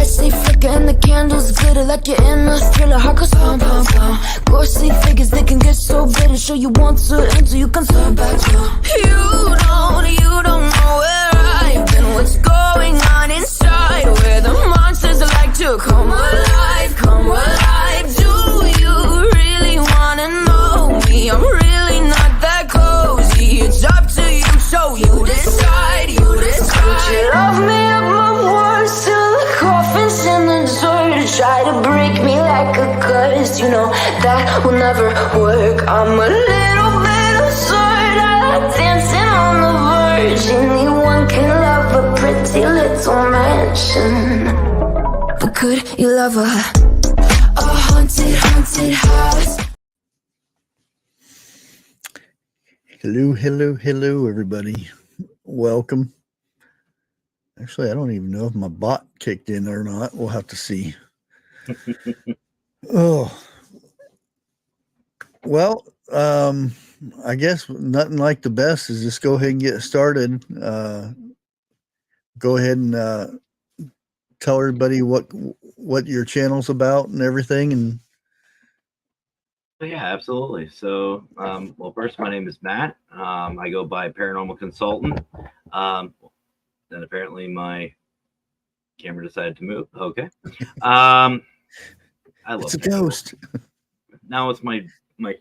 Lights they flicker and the candles glitter like you're in a thriller. Heart goes pound, pound, pound. Ghostly figures, they can get so bitter. Show you want to enter, you can turn back now. You don't know where I've been. What's going on inside? Where the monsters like to come alive, come alive. Do you really wanna know me? I'm really not that cozy. It's up to you, so you decide, you decide. Would you love me at my worst till the coffin's in the dirt? Try to break me like a curse, you know that will never work. I'm a little bit absurd, I like dancing on the verge. Anyone can love a pretty little mansion, but could you love a haunted, haunted house? Hello, everybody. Welcome. Actually, I don't even know if my bot kicked in or not. We'll have to see. Oh, well, I guess nothing like the best is just go ahead and get started. Go ahead and tell everybody what your channel's about and everything. And yeah, absolutely. So, well, first, my name is Matt. I go by Paranormal Consultant. Then apparently my camera decided to move. Okay. I love it's a ghost. Now it's my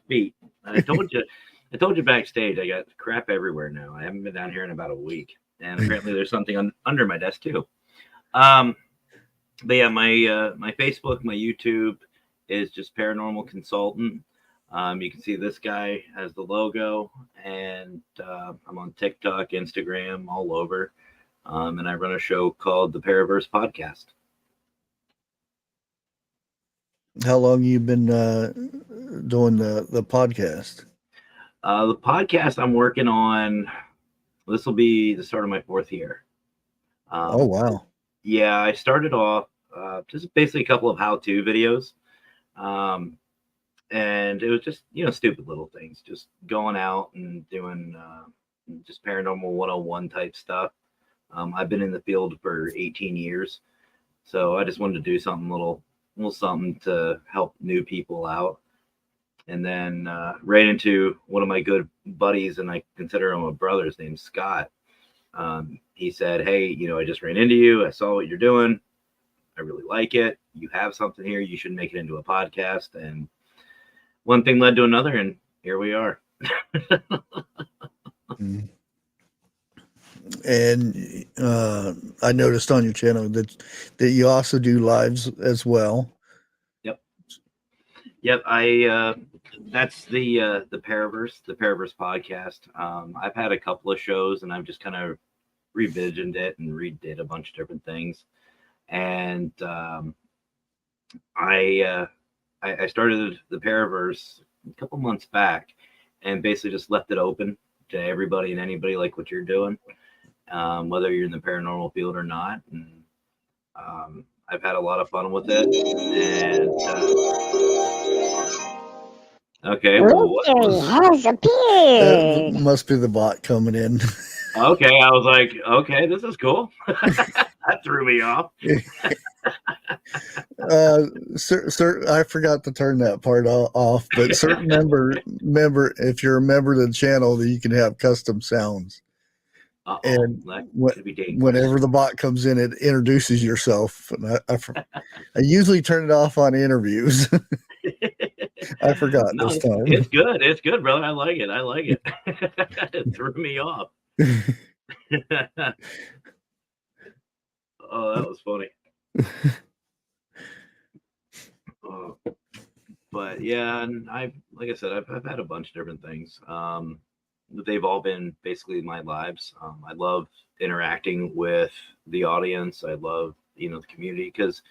feet. I told you backstage. I got crap everywhere now. I haven't been down here in about a week, and apparently there's something under my desk too. But yeah, my Facebook, my YouTube is just Paranormal Consultant. You can see this guy has the logo, and I'm on TikTok, Instagram, all over. And I run a show called the Paraverse Podcast. How long you been doing the podcast? The podcast I'm working on, this will be the start of my 4th year. Oh, wow. Yeah, I started off just basically a couple of how-to videos. And it was just, stupid little things, just going out and doing just paranormal 101 type stuff. I've been in the field for 18 years, so I just wanted to do something little something to help new people out. And then ran into one of my good buddies, and I consider him a brother. His name's Scott. He said, "Hey, I just ran into you. I saw what you're doing. I really like it. You have something here. You should make it into a podcast." And one thing led to another, and here we are. And I noticed on your channel that you also do lives as well. Yep. I that's the Paraverse podcast. I've had a couple of shows, and I've just kind of revisioned it and redid a bunch of different things. And I started the Paraverse a couple months back, and basically just left it open to everybody and anybody like what you're doing, whether you're in the paranormal field or not. And I've had a lot of fun with it. And okay, well, has appeared. Must be the bot coming in. Okay, I was like, okay, this is cool. That threw me off. Sir, I forgot to turn that part off, but certain member, if you're a member of the channel, that you can have custom sounds. And whenever the bot comes in, it introduces yourself. And I usually turn it off on interviews. I forgot this time. It's good, brother. I like it. It threw me off. Oh, that was funny. But yeah, and like I said, I've had a bunch of different things. They've all been basically my lives. I love interacting with the audience. I love, the community, because,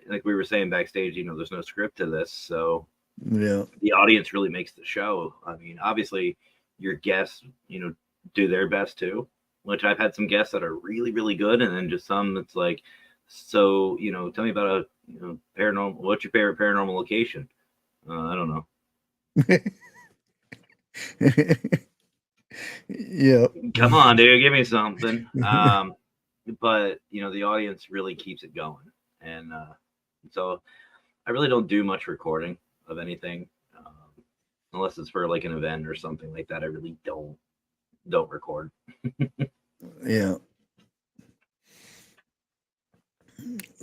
like we were saying backstage, there's no script to this. So yeah, the audience really makes the show. I mean, obviously your guests, do their best too, which I've had some guests that are really, really good. And then just some that's like, so, tell me about a, paranormal, what's your favorite paranormal location? I don't know. Yeah. Come on, dude, give me something. but the audience really keeps it going, and so I really don't do much recording of anything, unless it's for like an event or something like that. I really don't record. Yeah.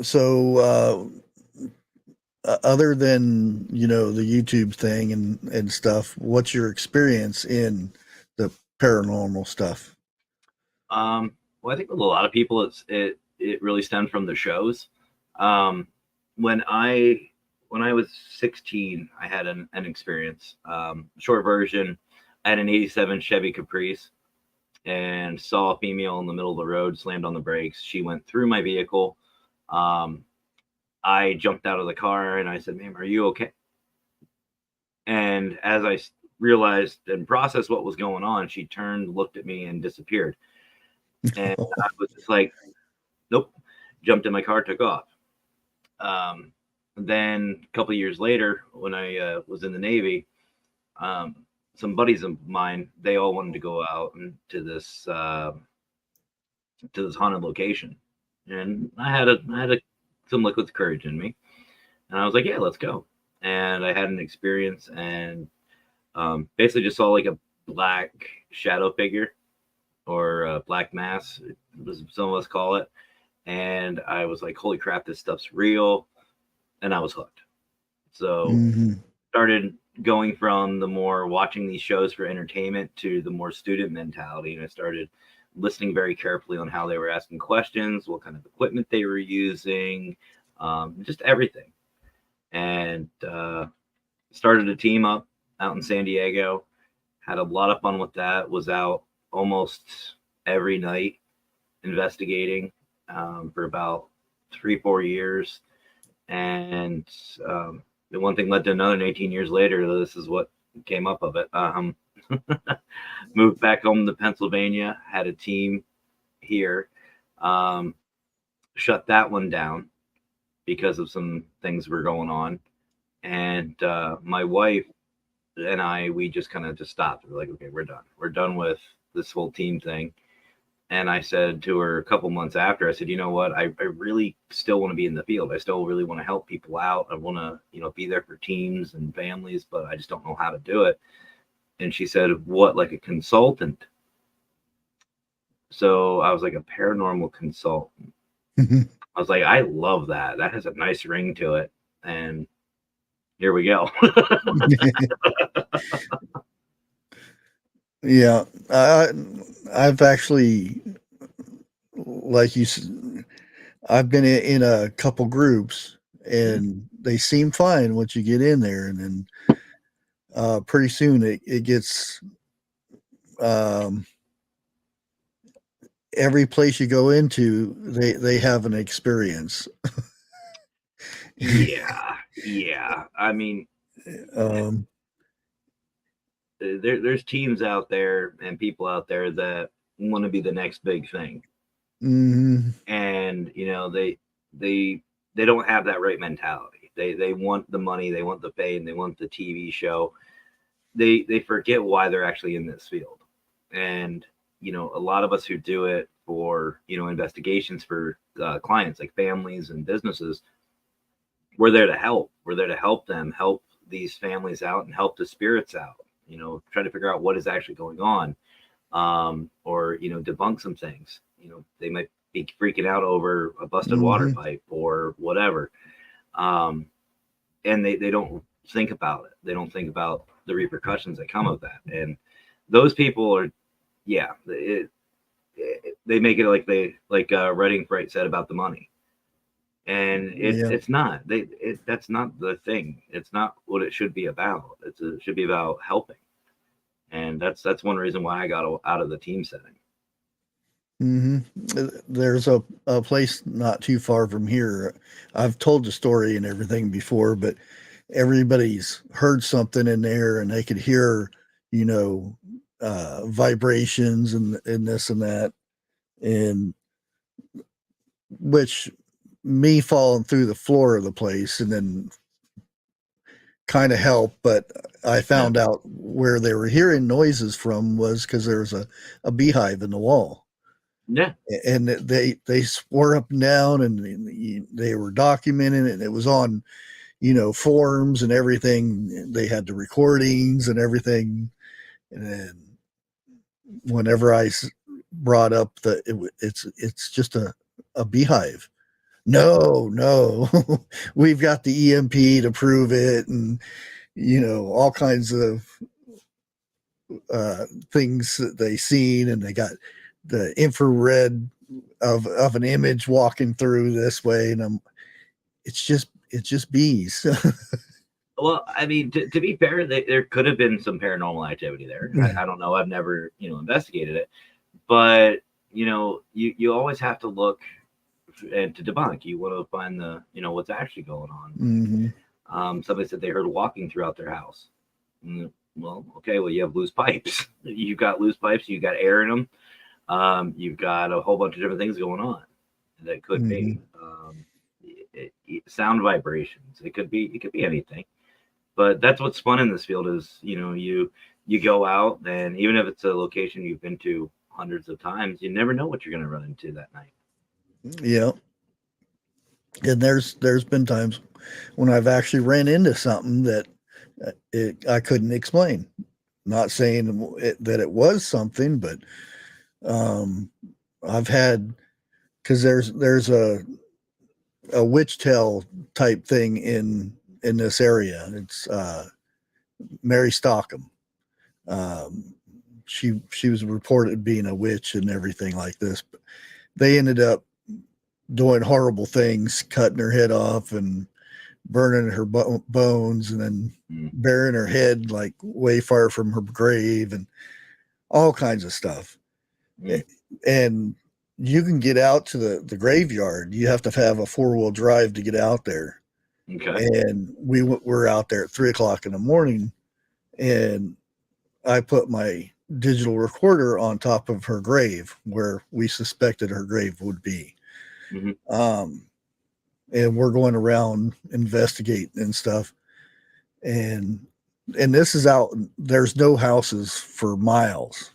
So other than the YouTube thing and stuff, what's your experience in the paranormal stuff? Well, I think with a lot of people, it really stemmed from the shows. When I was 16, I had an experience. Short version, I had an '87 Chevy Caprice and saw a female in the middle of the road, slammed on the brakes. She went through my vehicle. I jumped out of the car and I said, "Ma'am, are you okay?" And as I realized and processed what was going on, she turned, looked at me, and disappeared. And I was just like, "Nope." Jumped in my car, took off. Then a couple of years later, when I was in the Navy, some buddies of mine, they all wanted to go out to this haunted location, and I had some liquid courage in me, and I was like, "Yeah, let's go." And I had an experience, and basically just saw like a black shadow figure, or a black mass, as some of us call it. And I was like, "Holy crap, this stuff's real!" And I was hooked. So started going from the more watching these shows for entertainment to the more student mentality, and I started listening very carefully on how they were asking questions, what kind of equipment they were using, just everything. And started a team up out in San Diego. Had a lot of fun with that. Was out almost every night investigating for about 3-4 years. And the one thing led to another, and 18 years later, this is what came up of it. Moved back home to Pennsylvania, had a team here, shut that one down because of some things were going on. And my wife and I, we just kind of just stopped. We're like, "Okay, we're done. We're done with this whole team thing." And I said to her a couple months after, I said, "You know what? I really still want to be in the field. I still really want to help people out. I want to, be there for teams and families, but I just don't know how to do it." And she said, "What, like a consultant?" So I was like, "A paranormal consultant." I was like, "I love that. That has a nice ring to it." And here we go. Yeah. I've actually, like I've been in a couple groups, and they seem fine once you get in there, and then pretty soon it gets, every place you go into, they have an experience. Yeah. I mean, there's teams out there and people out there that want to be the next big thing. And they don't have that right mentality. They want the money, they want the fame, they want the TV show. They forget why they're actually in this field. And a lot of us who do it for investigations for clients like families and businesses, we're there to help. We're there to help them, help these families out, and help the spirits out. Try to figure out what is actually going on, or debunk some things. They might be freaking out over a busted water pipe or whatever, and they don't think about it. They don't think about the repercussions that come of that. And those people are, they make it like Redding Fright said about the money, and it's not. That's not the thing. It's not what it should be about. It should be about helping, and that's one reason why I got out of the team setting. There's a place not too far from here. I've told the story and everything before, but everybody's heard something in there, and they could hear, vibrations and this and that, and which me falling through the floor of the place and then kind of helped. But I found out where they were hearing noises from was because there was a beehive in the wall. Yeah. And they swore up and down, and they were documenting it, and it was on, forums and everything. They had the recordings and everything. And then whenever I brought up that it's just a beehive. No, we've got the EMP to prove it, and all kinds of things that they seen, and they got the infrared of an image walking through this way, and it's just bees. Well, I mean, to be fair, there could have been some paranormal activity there. I don't know. I've never, investigated it, but you always have to look and to debunk. You want to find the, what's actually going on. Mm-hmm. Somebody said they heard walking throughout their house. Well, okay, well, you have loose pipes. You've got loose pipes. You've got air in them. You've got a whole bunch of different things going on that could be sound vibrations. It could be anything. But that's what's fun in this field is, you go out, and even if it's a location you've been to hundreds of times, you never know what you're going to run into that night. Yeah. And there's been times when I've actually ran into something that I couldn't explain. Not saying that it was something, but I've had, because there's a witch tale type thing in this area. It's Mary Stockham. She was reported being a witch and everything like this, but they ended up doing horrible things, cutting her head off and burning her bones, and then burying her head like way far from her grave, and all kinds of stuff. And you can get out to the graveyard. You have to have a 4-wheel drive to get out there. Okay. And we were out there at 3:00 in the morning, and I put my digital recorder on top of her grave where we suspected her grave would be. And we're going around investigating and stuff. And this is out, there's no houses for miles.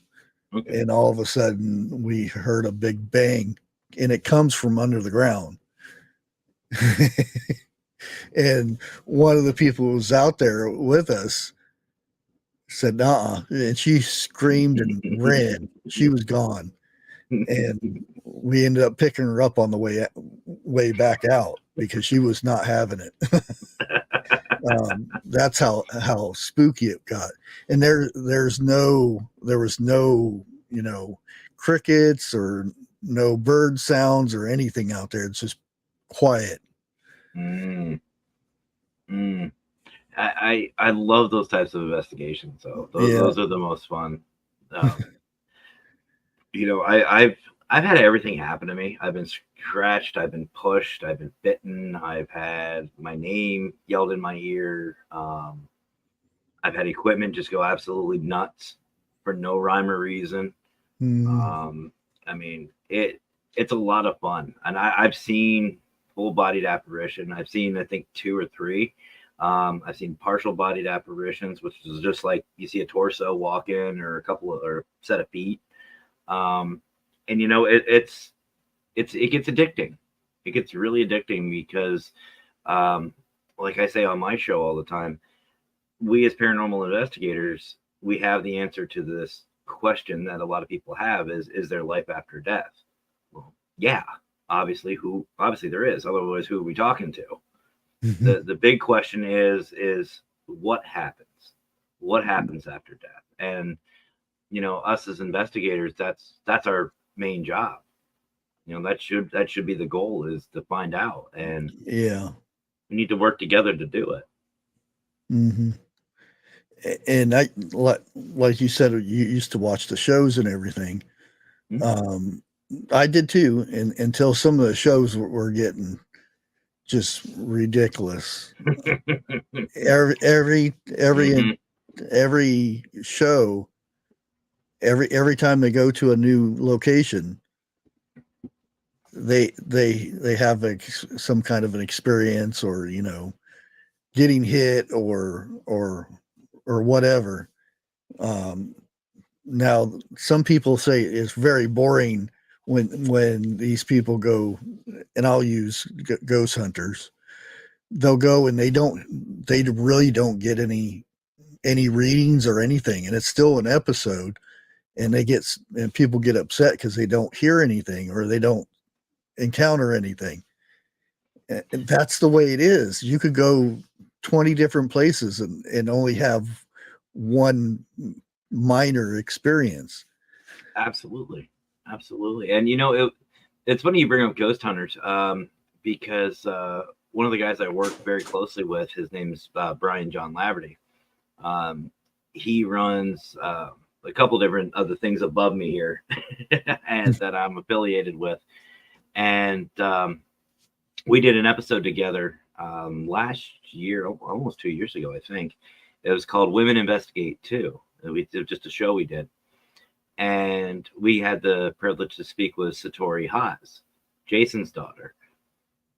Okay. And all of a sudden we heard a big bang, and it comes from under the ground. And one of the people who was out there with us said, "Nah," and she screamed and ran. She was gone. And we ended up picking her up on the way back out because she was not having it. That's how spooky it got. And there was no, crickets or no bird sounds or anything out there. It's just quiet. I love those types of investigations. So those are the most fun. I've had everything happen to me. I've been scratched, I've been pushed, I've been bitten, I've had my name yelled in my ear. I've had equipment just go absolutely nuts for no rhyme or reason. I mean, it's a lot of fun. And I've seen full-bodied apparition. I've seen, I think, 2 or 3. I've seen partial-bodied apparitions, which is just like you see a torso walk in or a set of feet. And it gets addicting. It gets really addicting because, like I say on my show all the time, we as paranormal investigators, we have the answer to this question that a lot of people have: is there life after death? Well, yeah, obviously there is. Otherwise, who are we talking to? The big question is what happens? What happens after death? And us as investigators, that's our main job. That should be the goal, is to find out. And we need to work together to do it. And I, like you said, you used to watch the shows and everything. I did too, until some of the shows were getting just ridiculous. every show, every time they go to a new location, they have some kind of an experience, or getting hit or whatever. Now some people say it's very boring when these people go, and I'll use ghost hunters, they'll go and they really don't get any readings or anything, and it's still an episode, and people get upset because they don't hear anything or they don't encounter anything. And that's the way it is. You could go 20 different places and only have one minor experience. Absolutely. And it's funny you bring up ghost hunters, because one of the guys I work very closely with, his name is Brian John Laverty. He runs a couple different other things above me here and that I'm affiliated with. And we did an episode together last year, almost 2 years ago, I think. It was called Women Investigate 2. We did just a show we did. And we had the privilege to speak with Satori Haas, Jason's daughter.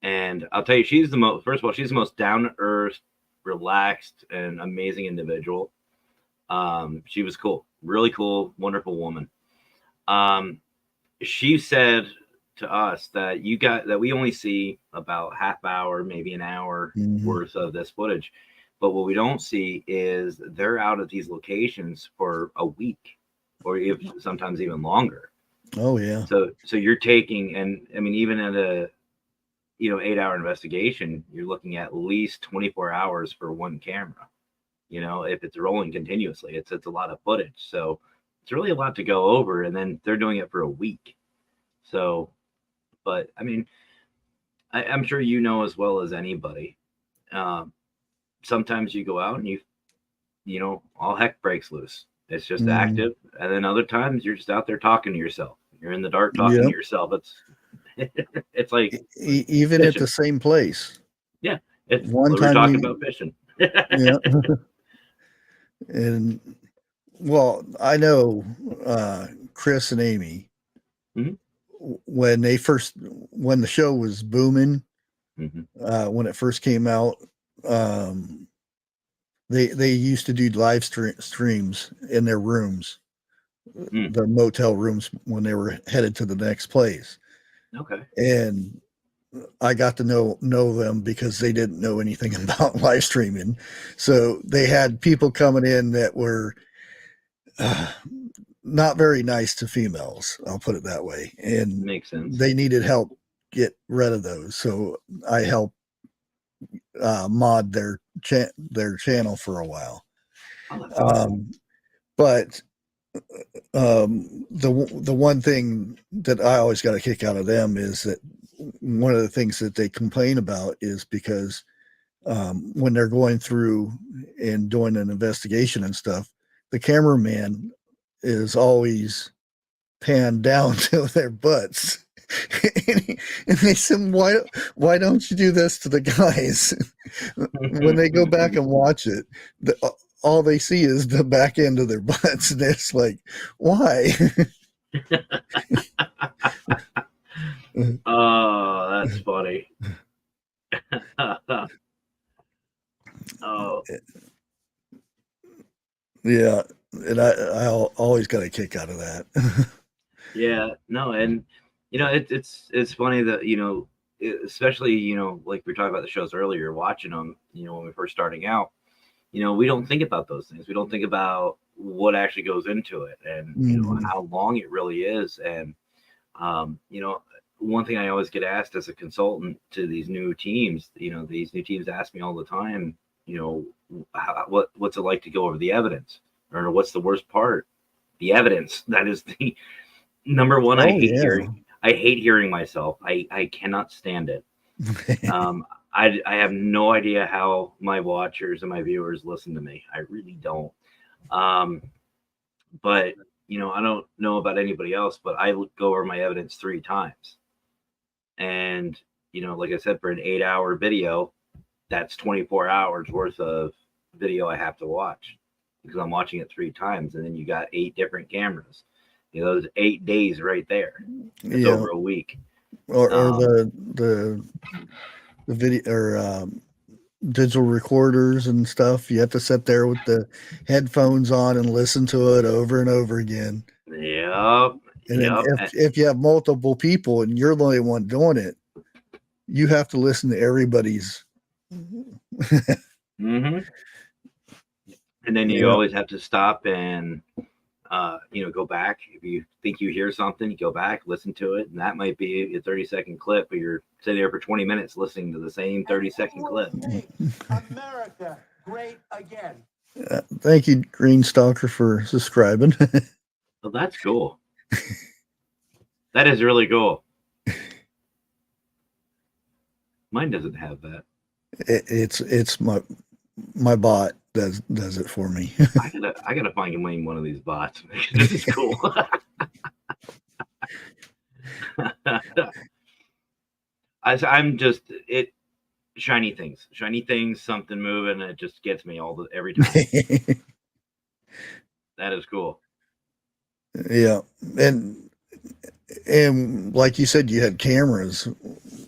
And I'll tell you, she's the most down-to-earth, relaxed, and amazing individual. She was cool, really cool, wonderful woman. She said to us that we only see about half hour, maybe an hour worth of this footage. But what we don't see is they're out at these locations for a week, or sometimes even longer. Oh yeah. So you're taking, and I mean, even at a 8-hour investigation, you're looking at least 24 hours for one camera. If it's rolling continuously, it's a lot of footage. So it's really a lot to go over, and then they're doing it for a week. So, but I mean, I'm sure as well as anybody. Sometimes you go out and all heck breaks loose. It's just active, and then other times you're just out there talking to yourself. You're in the dark talking to yourself. It's like even fishing. At the same place. Yeah, it's one time we're talking about fishing. Yeah. And I know Chris and Amy, when the show was booming, when it first came out, they used to do live streams in their rooms, the motel rooms, when they were headed to the next place. Okay. And I got to know them because they didn't know anything about live streaming. So they had people coming in that were not very nice to females. I'll put it that way. And makes sense. They needed help get rid of those. So I helped mod their channel for a while. But the one thing that I always got a kick out of them is that one of the things that they complain about is because when they're going through and doing an investigation and stuff, the cameraman is always panned down to their butts. And they said, why don't you do this to the guys? When they go back and watch it, all they see is the back end of their butts. And it's like, why? Oh, that's funny. Oh. Yeah. And I always got a kick out of that. Yeah, no. And, it's funny that, especially, like we were talking about the shows earlier, watching them, when we first starting out, we don't think about those things. We don't think about what actually goes into it and, how long it really is. And, one thing I always get asked as a consultant to these new teams, these new teams ask me all the time, what's it like to go over the evidence, or what's the worst part? The evidence. That is the number one. I hate hearing myself. I cannot stand it. I have no idea how my watchers and my viewers listen to me. I really don't. But I don't know about anybody else, but I go over my evidence 3 times. And, like I said, for an 8-hour video, that's 24 hours worth of video I have to watch, because I'm watching it 3 times. And then you got 8 different cameras. Those 8 days right there. It's over a week. Or the video or digital recorders and stuff. You have to sit there with the headphones on and listen to it over and over again. Yep. And then if you have multiple people and you're the only one doing it, you have to listen to everybody's. Mm-hmm. And then you always have to stop and, go back. If you think you hear something, you go back, listen to it. And that might be a 30-second clip, but you're sitting there for 20 minutes listening to the same 30-second clip. America, great again. Thank you, Green Stalker, for subscribing. Well, that's cool. That is really cool. Mine doesn't have that. It's my bot does it for me. I gotta find one of these bots. This is cool. I'm just shiny things, something moving. It just gets me every time. That is cool. Yeah, and like you said, you had cameras.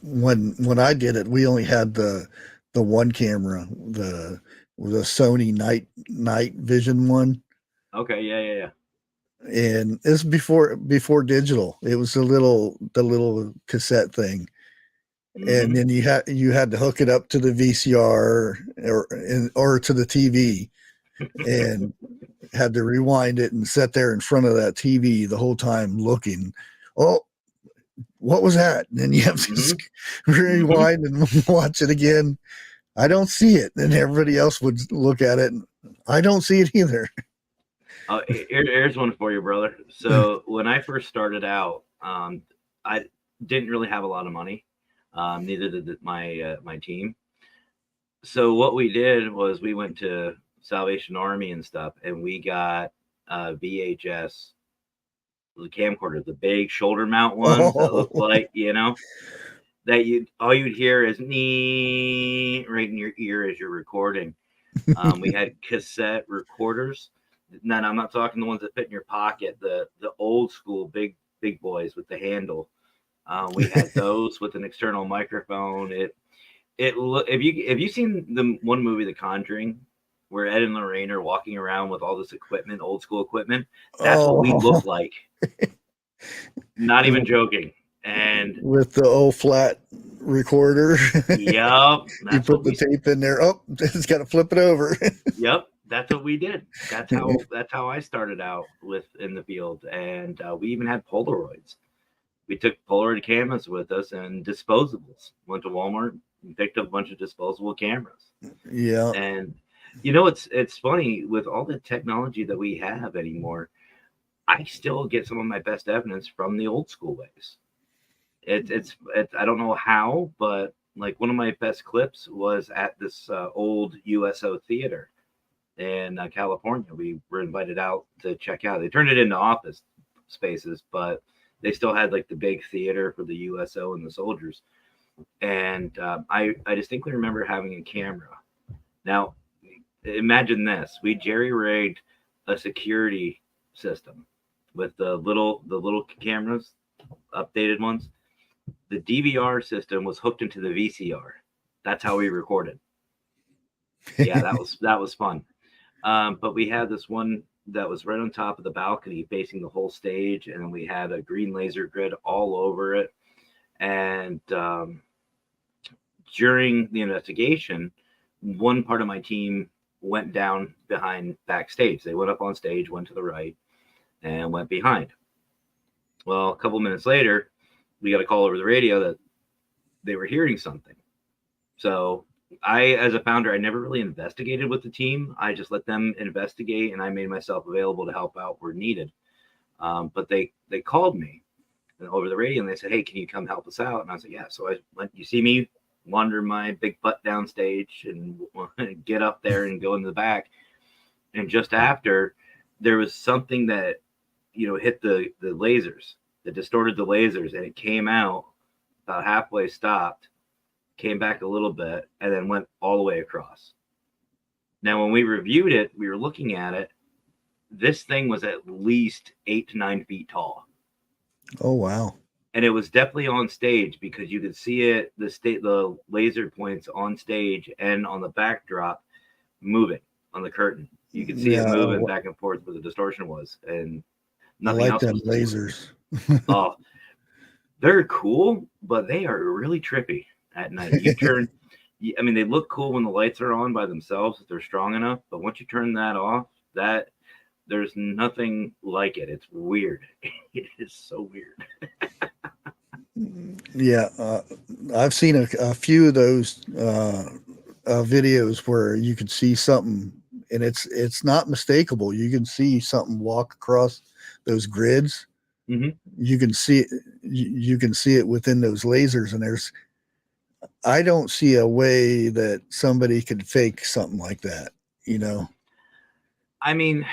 When I did it, we only had the one camera, the Sony night vision one. Okay, yeah. And this before digital. It was the little cassette thing. Mm-hmm. And then you had to hook it up to the VCR or to the TV, and had to rewind it and sit there in front of that TV the whole time looking. Oh, what was that? And then you have to rewind and watch it again. I don't see it. And everybody else would look at it and I don't see it either. Here's one for you, brother. So when I first started out, I didn't really have a lot of money. Neither did my team. So what we did was we went to Salvation Army and stuff, and we got VHS camcorder, the big shoulder mount ones that look like, that all you'd hear is nee right in your ear as you're recording. We had cassette recorders. Now, I'm not talking the ones that fit in your pocket, the old school big boys with the handle. We had those with an external microphone. If you seen the one movie, The Conjuring, where Ed and Lorraine are walking around with all this equipment, old school equipment, that's what we look like. Not even joking. And with the old flat recorder. Yep. You put the tape in there. Oh, it's got to flip it over. Yep. That's what we did. That's how I started out in the field. And we even had Polaroids. We took Polaroid cameras with us and disposables. Went to Walmart and picked up a bunch of disposable cameras. Yeah. And it's funny with all the technology that we have anymore. I still get some of my best evidence from the old school ways. It's I don't know how, but like one of my best clips was at this old USO theater in California. We were invited out to check out. They turned it into office spaces, but they still had like the big theater for the USO and the soldiers. And I distinctly remember having a camera. Now, imagine this: we jerry-rigged a security system with the little cameras, updated ones. The DVR system was hooked into the VCR. That's how we recorded. Yeah, that was fun. But we had this one that was right on top of the balcony facing the whole stage, and then we had a green laser grid all over it. And during the investigation, one part of my team went down behind backstage. They went up on stage, went to the right, and went behind. Well, a couple minutes later, we got a call over the radio that they were hearing something. So I, as a founder, I never really investigated with the team. I just let them investigate, and I made myself available to help out where needed. But they called me over the radio, and they said, "Hey, can you come help us out?" And I said, "Yeah." So I went. You see me wander my big butt downstage and get up there and go in the back. And just after, there was something that hit the lasers, that distorted the lasers, and it came out about halfway, stopped, came back a little bit, and then went all the way across. Now, when we reviewed it, we were looking at it. This thing was at least 8 to 9 feet tall. Oh, wow. And it was definitely on stage because you could see it, the laser points on stage and on the backdrop moving on the curtain. You could see it moving back and forth where the distortion was, and nothing else. I like them lasers. Oh, they're cool, but they are really trippy at night. You turn, I mean, they look cool when the lights are on by themselves if they're strong enough, but once you turn that off, that there's nothing like it. It's weird. It is so weird. Yeah, I've seen a few of those videos where you can see something, and it's not mistakable. You can see something walk across those grids. Mm-hmm. You can see it. You can see it within those lasers, and I don't see a way that somebody could fake something like that. You know. I mean,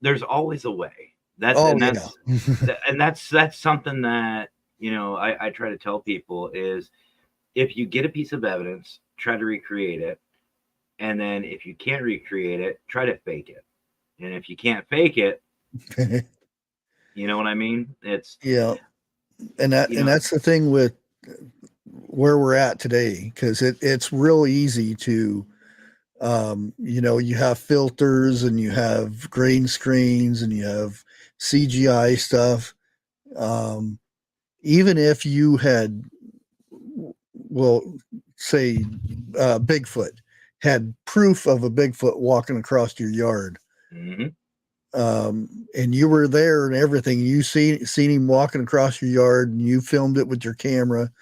there's always a way. That's Oh and yeah. that's something that I try to tell people is if you get a piece of evidence, try to recreate it, and then if you can't recreate it, try to fake it. And if you can't fake it, you know what I mean? It's Yeah, and that's the thing with where we're at today, because it's real easy to you have filters and you have green screens and you have CGI stuff. Even if you had, well, say, Bigfoot had proof of a Bigfoot walking across your yard, mm-hmm. And you were there and everything, you seen him walking across your yard and you filmed it with your camera,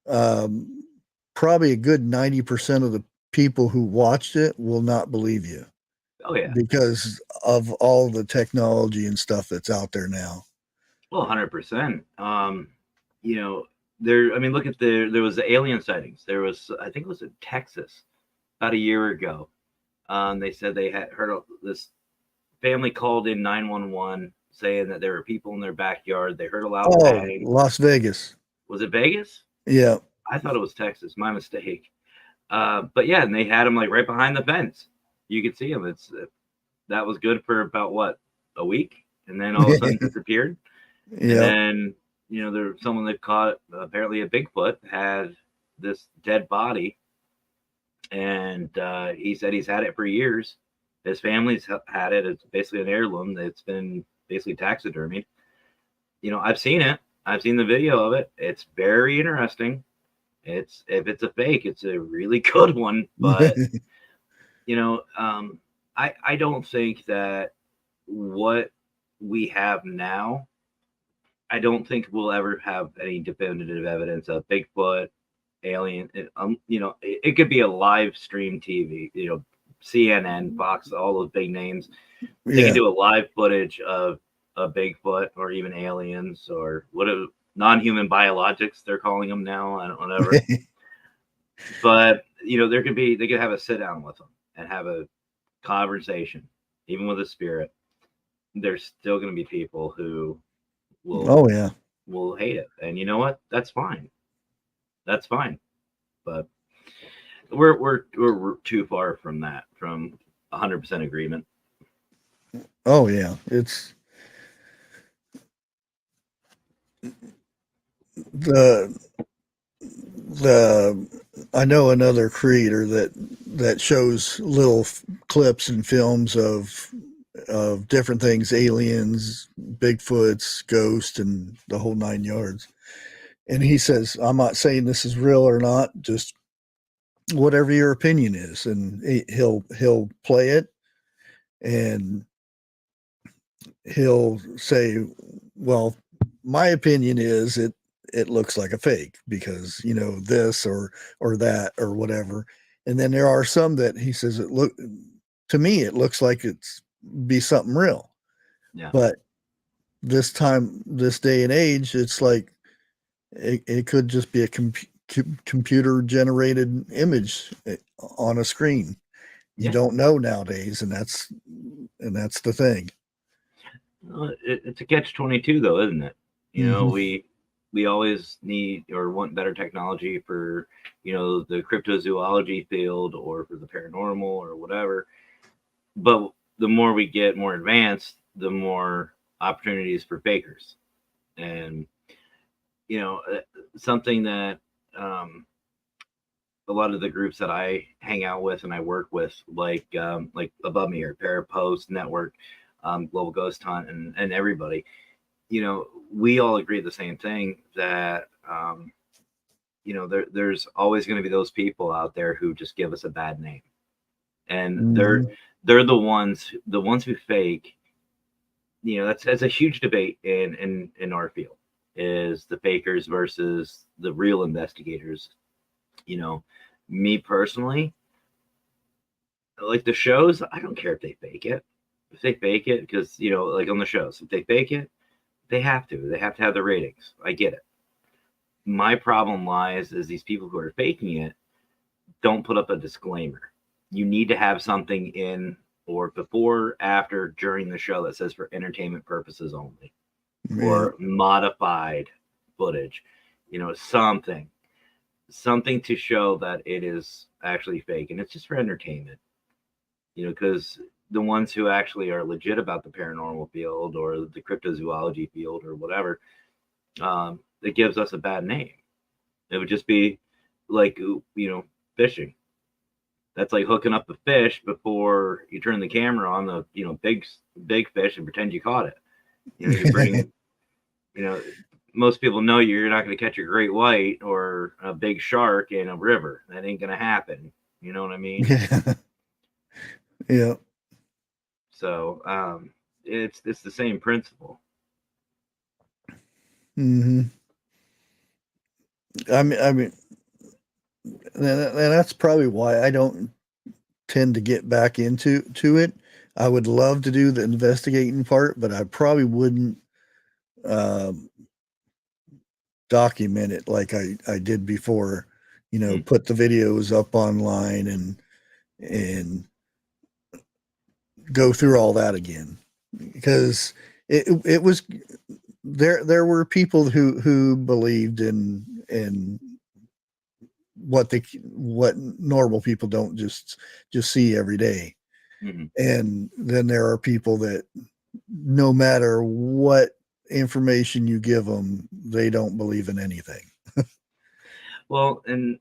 probably a good 90% of the people who watched it will not believe you. Oh yeah, because of all the technology and stuff that's out there now. Well, 100%. There. I mean, look at there was the alien sightings. There was, I think it was in Texas, about a year ago. They said they had heard this family called in 911 saying that there were people in their backyard. They heard a loud bang. Las Vegas. Was it Vegas? Yeah. I thought it was Texas. My mistake. But yeah, and they had them like right behind the fence. You could see them. That was good for about what, a week, and then all of a sudden disappeared. Yeah. And then there was someone that caught apparently a Bigfoot had this dead body, and he said he's had it for years. His family's had it. It's basically an heirloom that's been basically taxidermied. I've seen it. I've seen the video of it. It's very interesting. If it's a fake, it's a really good one. But I don't think that what we have now, I don't think we'll ever have any definitive evidence of Bigfoot, alien. It could be a live stream TV, CNN, Fox, all those big names. They can do a live footage of a Bigfoot or even aliens or whatever non-human biologics they're calling them now. I don't know, whatever. But they could have a sit down with them and have a conversation, even with a spirit. There's still going to be people who will hate it, and you know what? That's fine. That's fine. But we're too far from that, from 100% agreement. Oh yeah, it's the I know another creator that shows little clips and films of different things, aliens, Bigfoots, ghosts, and the whole 9 yards. And he says, I'm not saying this is real or not, just whatever your opinion is. And he'll play it and he'll say, well, my opinion is it looks like a fake because, this or that or whatever. And then there are some that he says, to me, it looks like it's be something real. Yeah. But this day and age, it's like it could just be a computer generated image on a screen. You don't know nowadays, and that's the thing. It's a catch-22 though, isn't it? We always need or want better technology for the cryptozoology field or for the paranormal or whatever. But the more we get more advanced, the more opportunities for fakers. And something that a lot of the groups that I hang out with and I work with, like above me, or Parapost Network, Global Ghost Hunt, and everybody, you know, we all agree the same thing that, you know, there's always going to be those people out there who just give us a bad name, and they're the ones who fake. You know, that's a huge debate in our field, is the fakers versus the real investigators. You know, me personally, like the shows, I don't care if they fake it. If they fake it, because, you know, like on the shows, if they fake it, they have to have the ratings. I get it. My problem lies is these people who are faking it don't put up a disclaimer. You need to have something in, or before, after, during the show, that says for entertainment purposes only, or modified footage. You know, something to show that it is actually fake, and it's just for entertainment. You know, because the ones who actually are legit about the paranormal field or the cryptozoology field or whatever, it gives us a bad name. It would just be like, you know, fishing. That's like hooking up the fish before you turn the camera on the, you know, big fish and pretend you caught it. You know, you bring, you know, most people know you're not going to catch a great white or a big shark in a river. That ain't going to happen. You know what I mean? Yeah. So it's the same principle. I mean, and that's probably why I don't tend to get back into it. I would love to do the investigating part, but I probably wouldn't document it like I did before. You know, put the videos up online and go through all that again, because it was there were people who believed in what normal people don't just see every day. And then there are people that no matter what information you give them, they don't believe in anything. Well, and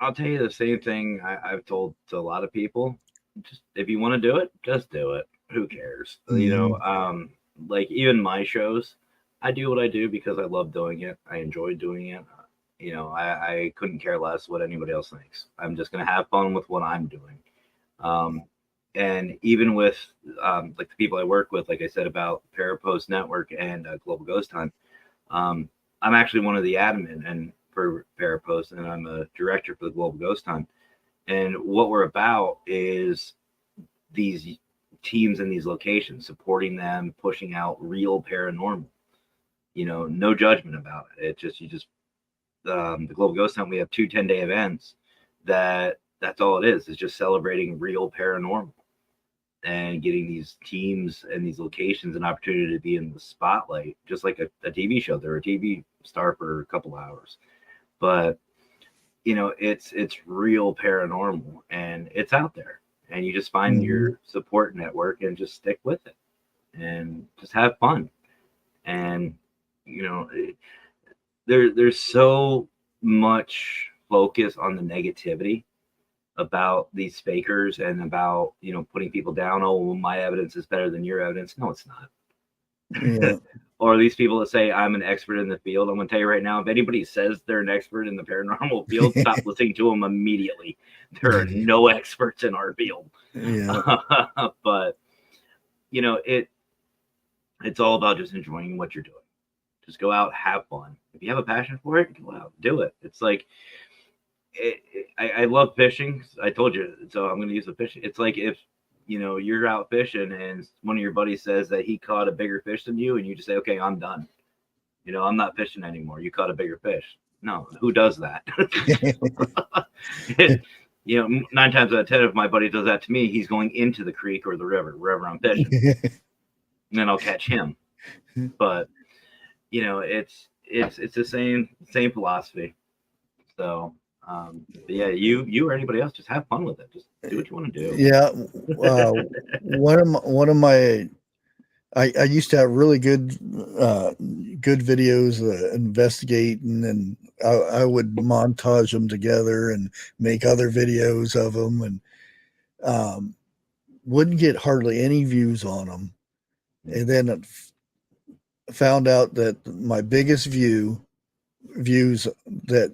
I'll tell you the same thing I've told to a lot of people. Just, if you want to do it, just do it. Who cares? You know, like even my shows, I do what I do because I love doing it. I enjoy doing it. You know, I couldn't care less what anybody else thinks. I'm just going to have fun with what I'm doing. And even with like the people I work with, like I said about Parapost Network and Global Ghost Hunt, I'm actually one of the admin and for Parapost, and I'm a director for the Global Ghost Hunt. And what we're about is these teams in these locations, supporting them, pushing out real paranormal. You know, no judgment about it. It just, the Global Ghost Hunt, we have 2 10-day events that's all it is. It's just celebrating real paranormal and getting these teams and these locations an opportunity to be in the spotlight, just like a TV show. They're a TV star for a couple hours, but you know, it's real paranormal and it's out there, and you just find your support network and just stick with it and just have fun. And you know, there's so much focus on the negativity about these fakers and about, you know, putting people down. Oh, well, my evidence is better than your evidence. No, it's not. Yeah. Or these people that say I'm an expert in the field. I'm going to tell you right now, if anybody says they're an expert in the paranormal field, stop listening to them immediately. There are no experts in our field. Yeah. But you know, it's all about just enjoying what you're doing. Just go out, have fun. If you have a passion for it, go out, do it. It's like, I love fishing. I told you, so I'm going to use the fishing. It's like if, you know, you're out fishing and one of your buddies says that he caught a bigger fish than you, and you just say, okay, I'm done. You know, I'm not fishing anymore. You caught a bigger fish. No, who does that? You know, 9 times out of 10, if my buddy does that to me, he's going into the creek or the river, wherever I'm fishing, and then I'll catch him. But you know, it's the same philosophy. So, but yeah, you or anybody else, just have fun with it. Just do what you want to do. Yeah. One of my I used to have really good videos investigating, and I would montage them together and make other videos of them, and wouldn't get hardly any views on them. And then found out that my biggest views that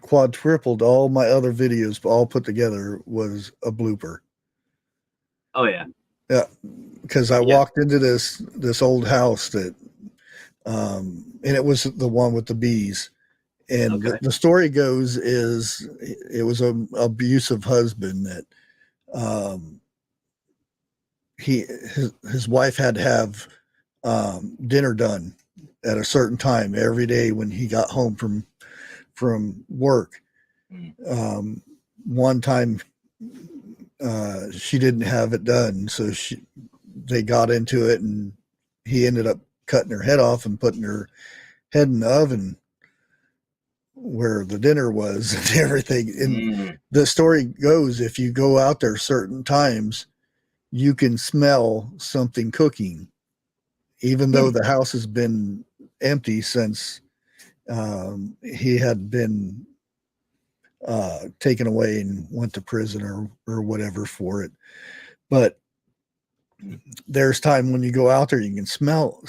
quadrupled all my other videos all put together was a blooper. Oh yeah. Yeah, because I walked into this old house that, and it was the one with the bees. And Okay. the story goes is it was an abusive husband that his wife had to have dinner done at a certain time every day when he got home from work. One time she didn't have it done, so they got into it, and he ended up cutting her head off and putting her head in the oven where the dinner was and everything. And the story goes, if you go out there certain times, you can smell something cooking, even though the house has been empty since he had been taken away and went to prison or whatever for it. But there's time when you go out there, you can smell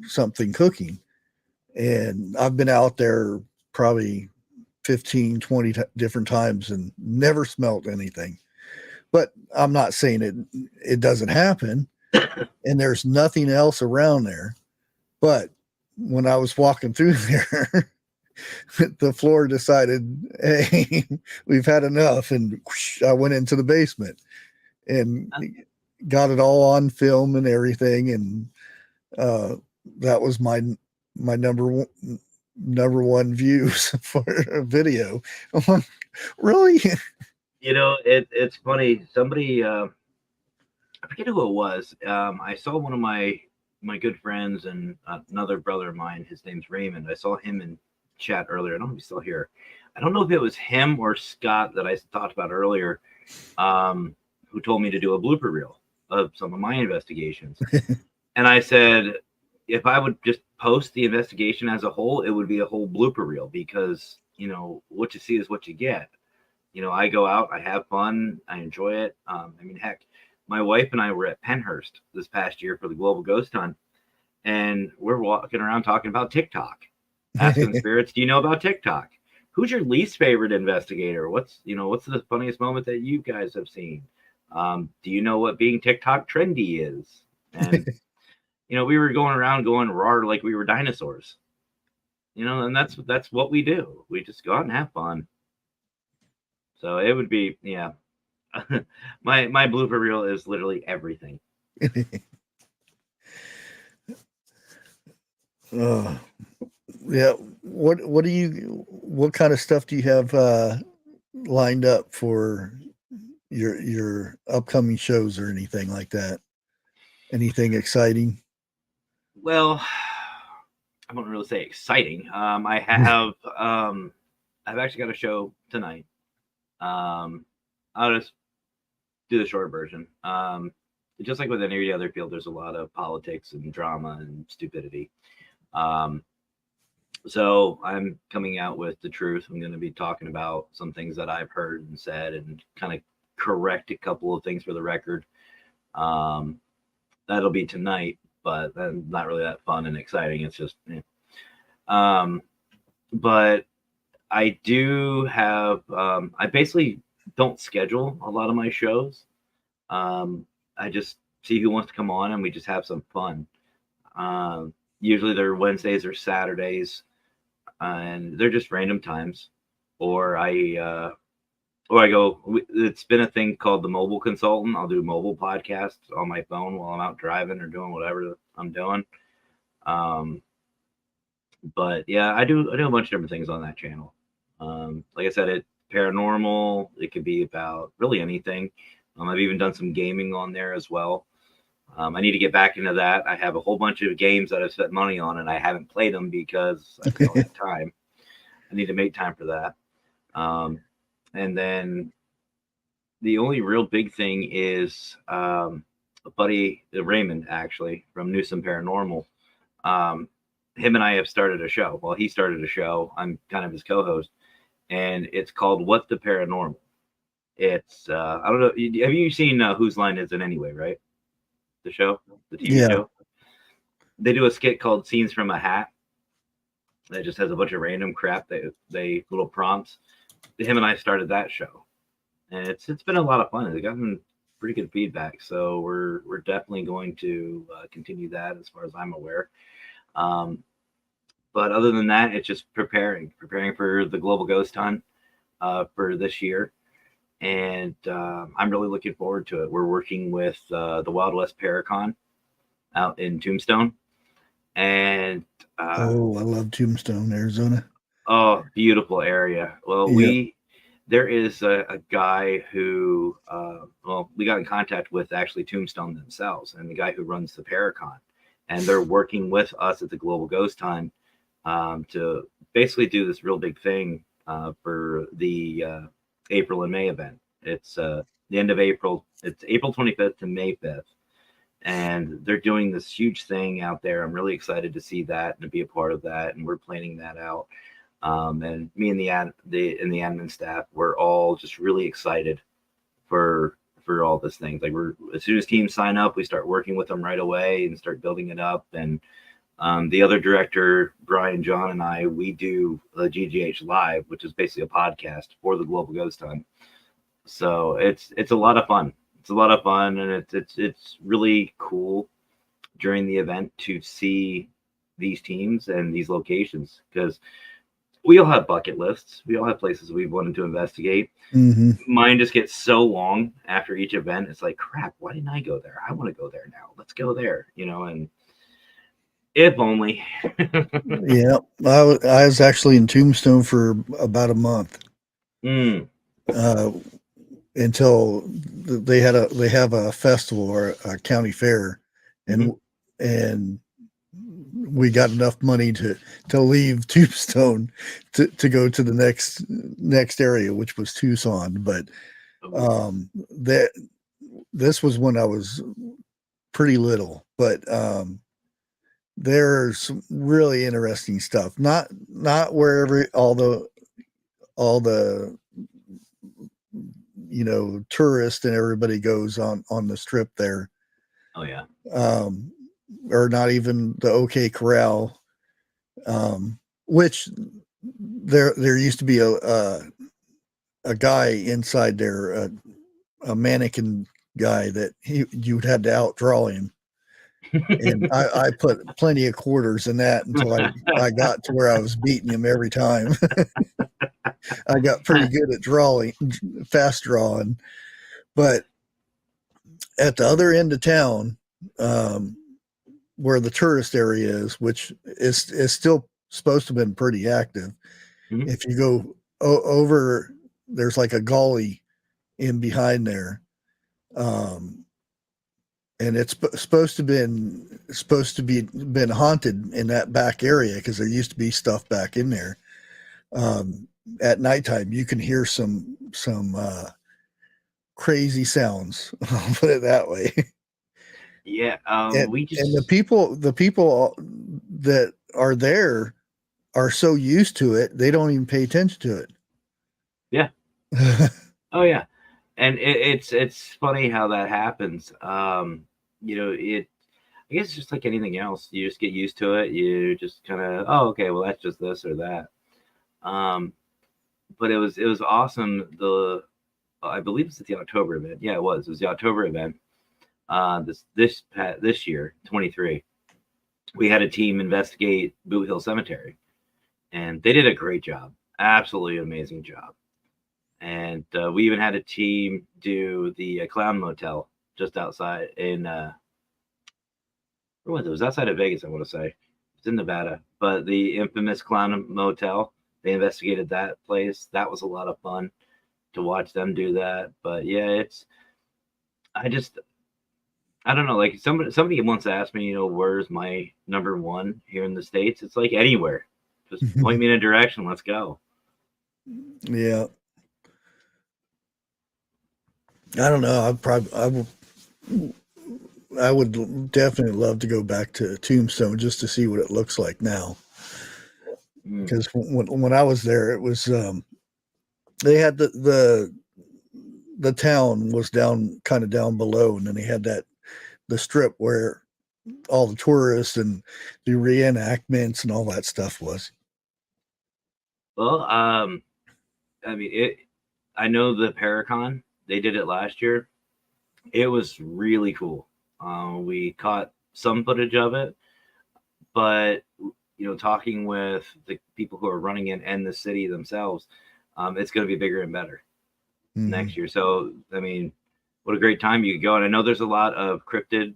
something cooking. And I've been out there probably 15, 20 different times and never smelt anything. But I'm not saying it doesn't happen. And there's nothing else around there. But when I was walking through there, the floor decided, hey, we've had enough. And whoosh, I went into the basement and got it all on film and everything. And that was my number one views for a video. I'm like, really? You know, it's funny. Somebody, I forget who it was. I saw one of my good friends and another brother of mine. His name's Raymond. I saw him in chat earlier. I don't know if he's still here. I don't know if it was him or Scott that I talked about earlier, who told me to do a blooper reel of some of my investigations. And I said, if I would just post the investigation as a whole, it would be a whole blooper reel, because, you know, what you see is what you get. You know, I go out, I have fun, I enjoy it. I mean, heck, my wife and I were at Penhurst this past year for the Global Ghost Hunt, and we're walking around talking about TikTok, asking spirits, do you know about TikTok? Who's your least favorite investigator? What's the funniest moment that you guys have seen? Do you know what being TikTok trendy is? And you know, we were going around going roar like we were dinosaurs. You know, and that's what we do. We just go out and have fun. So it would be, yeah. my blooper reel is literally everything. Yeah. What kind of stuff do you have lined up for your upcoming shows or anything like that? Anything exciting? Well, I wouldn't really say exciting. I have I've actually got a show tonight. I'll just do the short version. Just like with any other field, there's a lot of politics and drama and stupidity. So I'm coming out with the truth. I'm going to be talking about some things that I've heard and said, and kind of correct a couple of things for the record. That'll be tonight, but not really that fun and exciting. It's just, but I do have, I basically don't schedule a lot of my shows. I just see who wants to come on and we just have some fun. Usually they're Wednesdays or Saturdays, and they're just random times. Or I go, it's been a thing called the mobile consultant. I'll do mobile podcasts on my phone while I'm out driving or doing whatever I'm doing. But yeah, I do a bunch of different things on that channel. Like I said, it's paranormal. It could be about really anything. I've even done some gaming on there as well. I need to get back into that. I have a whole bunch of games that I've spent money on, and I haven't played them because I don't have time. I need to make time for that. And then the only real big thing is a buddy, Raymond, actually, from Newsom Paranormal. Him and I have started a show. Well, he started a show. I'm kind of his co-host. And it's called What the Paranormal. It's, I don't know. Have you seen Whose Line Is It Anyway, right? The show? The TV show? they do a skit called "Scenes from a Hat" that just has a bunch of random crap. They little prompts. Him and I started that show, and it's been a lot of fun. It's gotten pretty good feedback, so we're definitely going to continue that as far as I'm aware. But other than that, it's just preparing for the Global Ghost Hunt for this year, and I'm really looking forward to it. We're working with the Wild West Paracon out in Tombstone, and I love Tombstone, Arizona. Oh, beautiful area. Well, there is a guy who we got in contact with actually Tombstone themselves, and the guy who runs the Paracon, and they're working with us at the Global Ghost Hunt to basically do this real big thing for the April and May event. It's the end of April. It's April 25th to May 5th. And they're doing this huge thing out there. I'm really excited to see that and to be a part of that. And we're planning that out. And me and the admin staff, we're all just really excited for all this thing. Like as soon as teams sign up, we start working with them right away and start building it up. And the other director, Brian, John, and I, we do the GGH Live, which is basically a podcast for the Global Ghost Hunt. So it's a lot of fun. It's a lot of fun, and it's really cool during the event to see these teams and these locations, because we all have bucket lists. We all have places we've wanted to investigate. Mm-hmm. Mine just gets so long after each event. It's like, crap, why didn't I go there? I want to go there now. Let's go there, and if only. Yeah, I was actually in Tombstone for about a month. Until they have a festival or a county fair, and we got enough money to leave Tombstone to go to the next area, which was Tucson. But this was when I was pretty little, but there's some really interesting stuff. Not wherever all the tourists and everybody goes on the strip there. Oh yeah. Or not even the OK Corral, which there used to be a guy inside there, a mannequin guy that you'd had to outdraw him. And I put plenty of quarters in that until I got to where I was beating him every time. I got pretty good at fast drawing. But at the other end of town, where the tourist area is, which is still supposed to have been pretty active. Mm-hmm. If you go over, there's like a gully in behind there. And it's supposed to be haunted in that back area, because there used to be stuff back in there. At nighttime, you can hear some crazy sounds. I'll put it that way. Yeah, and the people that are there are so used to it, they don't even pay attention to it. Yeah. Oh yeah, and it's funny how that happens. I guess it's just like anything else. You just get used to it. You just kind of, oh, okay, well, that's just this or that. But it was awesome. I believe it's at the October event. Yeah, it was the October event. This year, 23, we had a team investigate Boot Hill Cemetery, and they did a great job. Absolutely amazing job. And we even had a team do the Clown Motel just outside in where was it? It was outside of Vegas, I want to say. It's in Nevada, but the infamous Clown Motel, they investigated that place. That was a lot of fun to watch them do that. But yeah, I don't know. Like somebody once asked me, where's my number one here in the States? It's like anywhere. Just point me in a direction. Let's go. Yeah. I don't know. I would definitely love to go back to Tombstone just to see what it looks like now. Because when I was there, it was they had the town was kind of down below, and then they had the strip where all the tourists and the reenactments and all that stuff was? Well, I mean, I know the Paracon, they did it last year. It was really cool. We caught some footage of it, but talking with the people who are running it and the city themselves, it's going to be bigger and better next year. So, I mean, what a great time you could go. And I know there's a lot of cryptid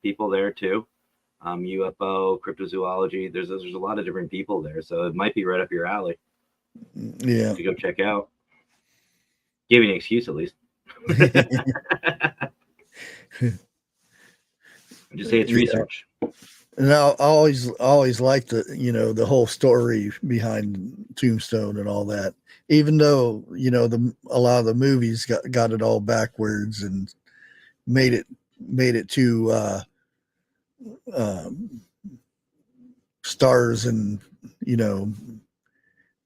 people there too. UFO, cryptozoology. There's a lot of different people there. So it might be right up your alley. Yeah. To go check out. Give you an excuse at least. Just say it's research. And I always liked the whole story behind Tombstone and all that. Even though a lot of the movies got it all backwards and made it too stars and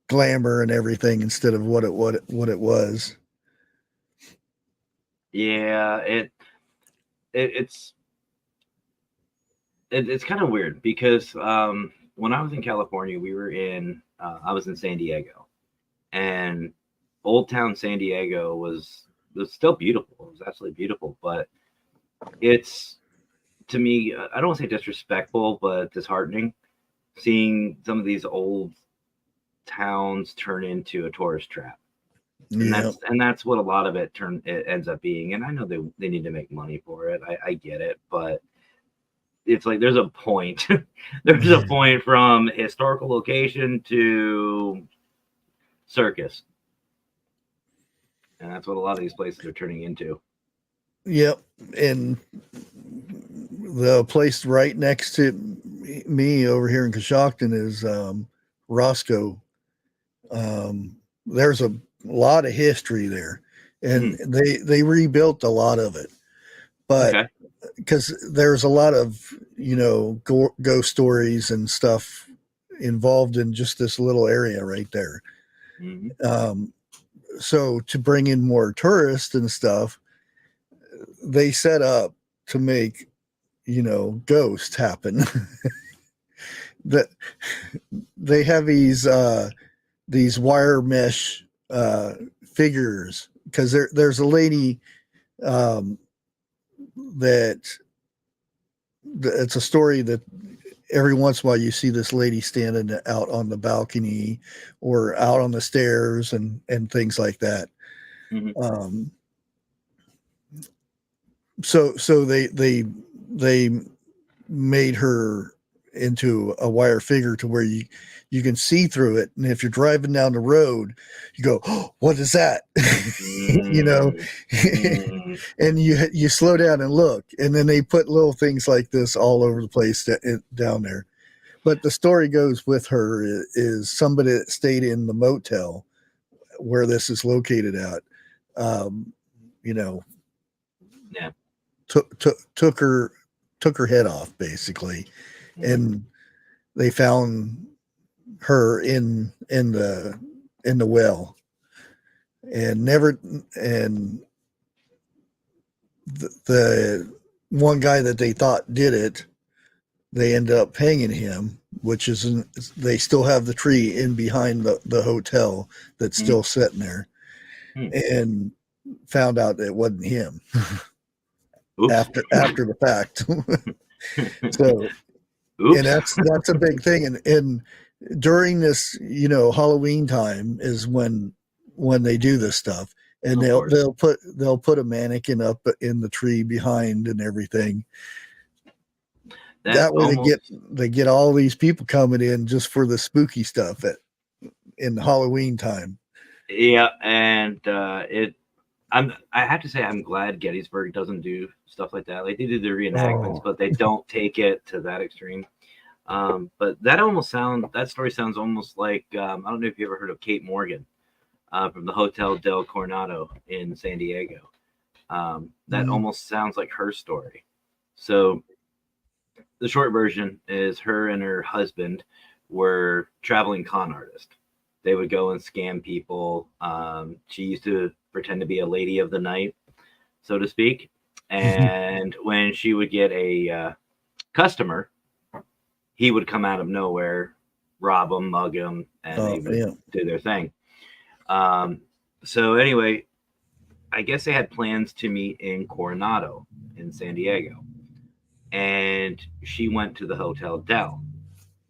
glamour and everything instead of what it was. Yeah, it's kind of weird because when I was in California, I was in San Diego, and Old Town San Diego was still beautiful. It was absolutely beautiful, but it's, to me, I don't want to say disrespectful, but disheartening seeing some of these old towns turn into a tourist trap. And that's what a lot of it ends up being. And I know they need to make money for it. I get it, but it's like there's a point. There's a point from historical location to circus. And that's what a lot of these places are turning into. Yep. And the place right next to me over here in Coshocton is Roscoe. There's a lot of history there, and they rebuilt a lot of it, but because there's a lot of ghost stories and stuff involved in just this little area right there. So to bring in more tourists and stuff, they set up to make ghosts happen. That they have these wire mesh figures, because there's a lady that it's a story that every once in a while you see this lady standing out on the balcony or out on the stairs and things like that. So they made her into a wire figure to where you can see through it, and if you're driving down the road you go, oh, what is that? And you slow down and look, and then they put little things like this all over the place down there. But the story goes with her is somebody that stayed in the motel where this is located at, took her head off basically. And they found her in the well, and the one guy that they thought did it, they ended up hanging him, which they still have the tree in behind the hotel that's still sitting there, and found out that it wasn't him. after the fact. So and that's a big thing, and during this Halloween time is when they do this stuff, and they'll put a mannequin up in the tree behind and everything. That way they get all these people coming in just for the spooky stuff in Halloween time. Yeah, and I have to say I'm glad Gettysburg doesn't do stuff like that. Like, they do the reenactments, but they don't take it to that extreme. But that story sounds almost like, I don't know if you ever heard of Kate Morgan from the Hotel del Coronado in San Diego. That almost sounds like her story. So the short version is her and her husband were traveling con artists. They would go and scam people. She used to pretend to be a lady of the night, so to speak. And when she would get a customer, he would come out of nowhere, rob them, mug them, and they would do their thing. So anyway, I guess they had plans to meet in Coronado in San Diego. And she went to the Hotel Del.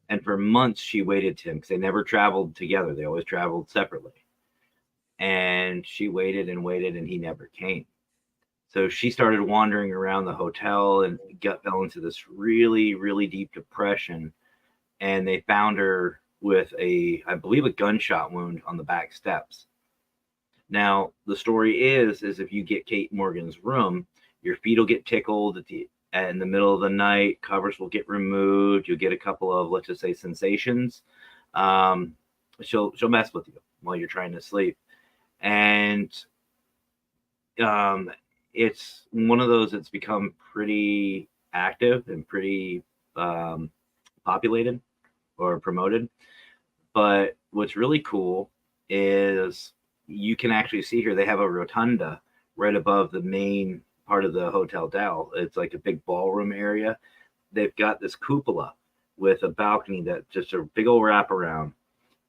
And for months, she waited to him because they never traveled together. They always traveled separately. And she waited and waited, and he never came. So she started wandering around the hotel and fell into this really, really deep depression. And they found her with I believe, a gunshot wound on the back steps. Now, the story is if you get Kate Morgan's room, your feet will get tickled in the middle of the night. Covers will get removed. You'll get a couple of, let's just say, sensations. She'll mess with you while you're trying to sleep. And it's one of those that's become pretty active and pretty populated or promoted. But what's really cool is you can actually see here, they have a rotunda right above the main part of the Hotel Del. It's like a big ballroom area. They've got this cupola with a balcony that just a big old wraparound.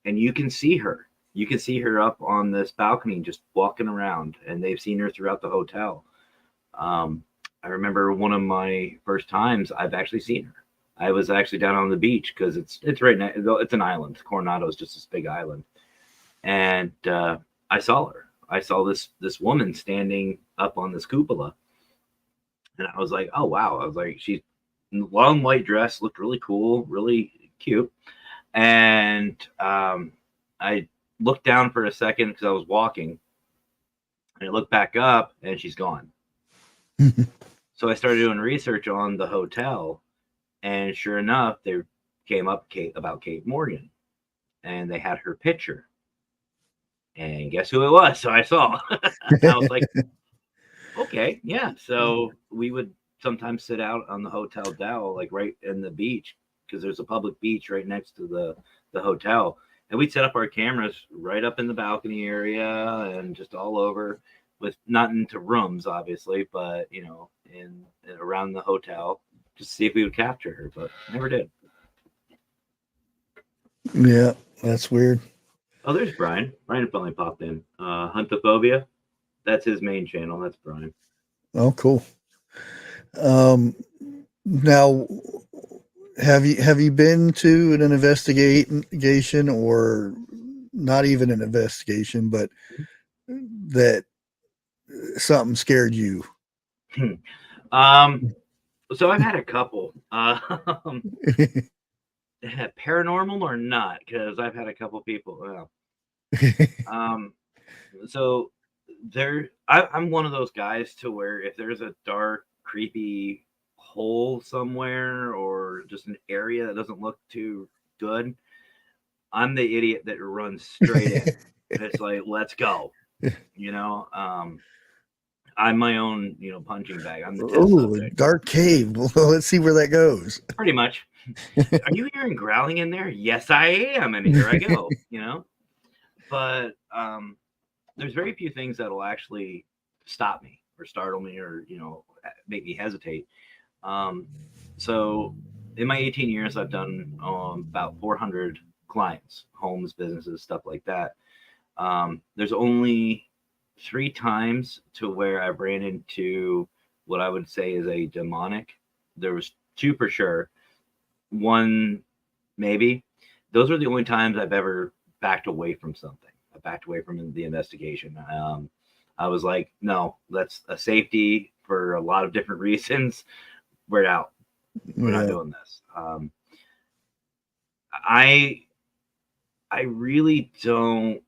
And you can see her. You can see her up on this balcony just walking around, and they've seen her throughout the hotel. I remember one of my first times I've actually seen her. I was actually down on the beach because it's right now. It's an island. Coronado is just this big island. And I saw her. I saw this woman standing up on this cupola. And I was like, oh, wow. I was like, she's in a long white dress, looked really cool, really cute. And I looked down for a second because I was walking. And I looked back up, and she's gone. So I started doing research on the hotel. And sure enough, they came up about Kate Morgan. And they had her picture. And guess who it was? So I saw. I was like, okay, yeah. So we would sometimes sit out on the Hotel Del, like right in the beach, because there's a public beach right next to the hotel. And we'd set up our cameras right up in the balcony area and just all over, with not into rooms, obviously, but, you know, in around the hotel, just to see if we would capture her, but never did. Yeah, that's weird. Oh, there's Brian. Brian finally popped in. Huntophobia. That's his main channel. That's Brian. Oh, cool. Now, have you been to an investigation, or not even an investigation, but that something scared you? So I've had a couple. Paranormal or not, because I've had a couple people. So I'm one of those guys to where if there's a dark, creepy hole somewhere or just an area that doesn't look too good, I'm the idiot that runs straight in. It's like, let's go. You know, I'm my own, punching bag. I'm the test subject. Dark cave. Well, let's see where that goes. Pretty much. Are you hearing growling in there? Yes, I am. And here I go, But there's very few things that'll actually stop me or startle me or, make me hesitate. So in my 18 years, I've done about 400 clients, homes, businesses, stuff like that. There's only 3 times to where I've ran into what I would say is a demonic. There was 2 for sure. 1, maybe. Those are the only times I've ever backed away from something. I backed away from the investigation. I was like, no, that's a safety for a lot of different reasons. We're out. We're not doing this. I really don't.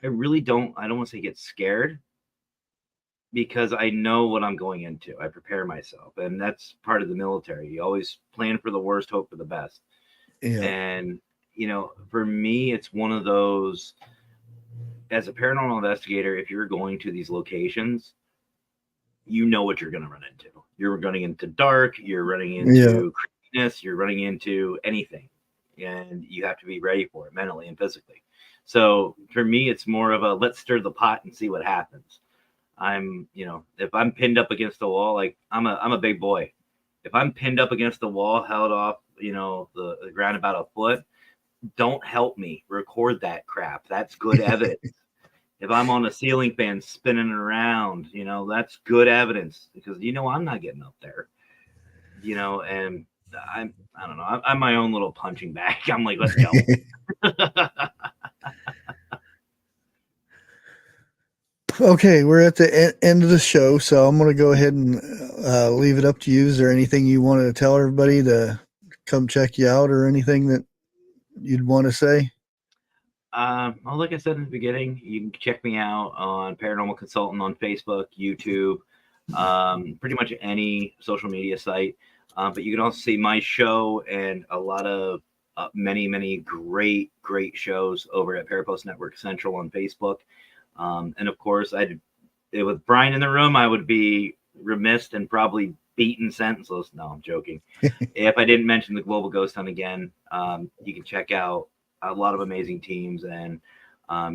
I don't want to say get scared, because I know what I'm going into. I prepare myself, and that's part of the military. You always plan for the worst, hope for the best. Yeah. And, for me, it's one of those, as a paranormal investigator, if you're going to these locations, you know what you're going to run into. You're running into dark, you're running into creepiness, you're running into anything, and you have to be ready for it mentally and physically. So for me, it's more of a let's stir the pot and see what happens. I'm, if I'm pinned up against the wall, like I'm a big boy. if I'm pinned up against the wall, held off, the ground about a foot, don't help me record that crap. That's good evidence. If I'm on a ceiling fan spinning around, that's good evidence because I'm not getting up there. And I don't know. I'm my own little punching bag. I'm like, let's go. Okay, we're at the end of the show, so I'm going to go ahead and leave it up to you. Is there anything you want to tell everybody to come check you out or anything that you'd want to say? Well, like I said in the beginning, you can check me out on Paranormal Consultant on Facebook, YouTube, pretty much any social media site. But you can also see my show and a lot of many great shows over at Parapost Network Central on Facebook. And of course, with Brian in the room, I would be remiss and probably beaten senseless. No, I'm joking. If I didn't mention the Global Ghost Hunt again, you can check out a lot of amazing teams and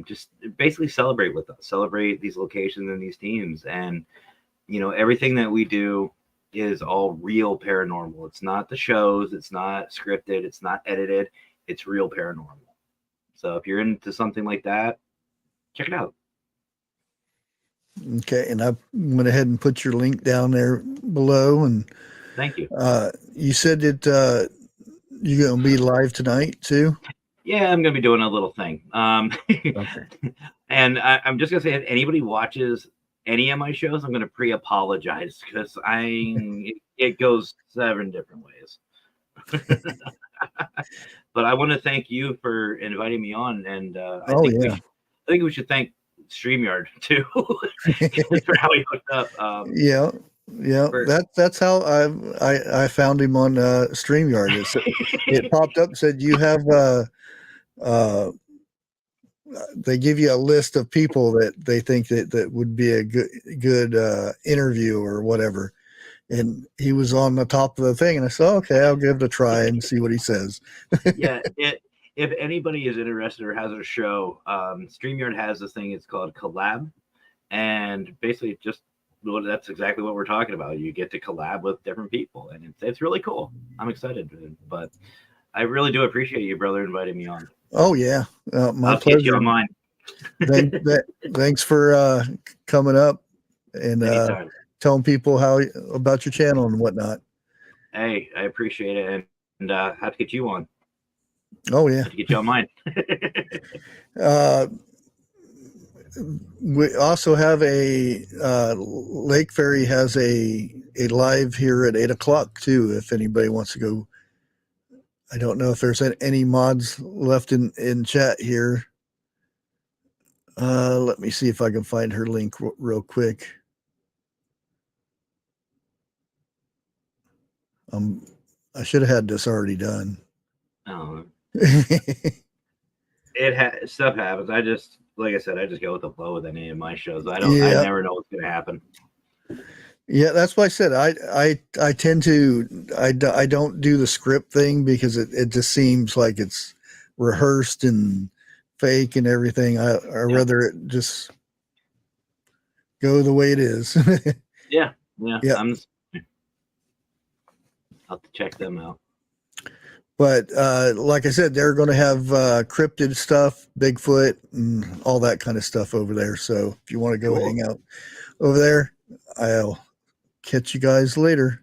just basically celebrate with us, celebrate these locations and these teams. And, everything that we do is all real paranormal. It's not the shows. It's not scripted. It's not edited. It's real paranormal. So if you're into something like that, check it out. Okay, and I went ahead and put your link down there below. And thank you. You said that you're going to be live tonight too. Yeah, I'm going to be doing a little thing. Okay. And I'm just going to say, if anybody watches any of my shows, I'm going to pre-apologize because it goes 7 different ways. But I want to thank you for inviting me on, and I think we should thank StreamYard too for how he hooked up. That's how I found him on StreamYard. It popped up, said you have they give you a list of people that they think that would be a good interview or whatever, and he was on the top of the thing, and I said, okay, I'll give it a try and see what he says. Yeah. If anybody is interested or has a show, StreamYard has this thing. It's called Collab, and basically that's exactly what we're talking about. You get to collab with different people, and it's really cool. I'm excited, but I really do appreciate you, brother, inviting me on. Oh yeah, my I'll pleasure. get you on mine. Thanks for coming up and telling people about your channel and whatnot. Hey, I appreciate it, and have to get you on. Oh yeah, have to get you on mine. We also have a Lake Ferry has a live here at 8:00 too. If anybody wants to go, I don't know if there's any mods left in chat here. Let me see if I can find her link real quick. I should have had this already done. Oh. Stuff happens. Like I said, I just go with the flow with any of my shows. I never know what's going to happen. Yeah, that's why I said I tend to I don't do the script thing because it just seems like it's rehearsed and fake and everything. I rather it just go the way it is. Yeah. I'll have to check them out. But like I said, they're going to have cryptid stuff, Bigfoot, and all that kind of stuff over there. So if you want to go hang out over there, I'll catch you guys later.